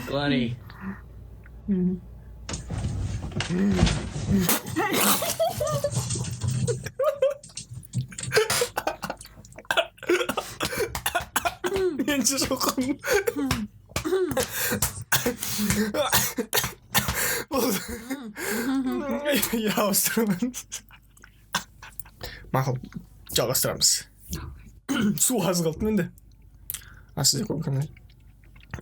Glani. Менше жоқым. Я ауыстырамын. Мақұл, жалғастырамыз. Су аз қалды менде. Сізде көп қандай.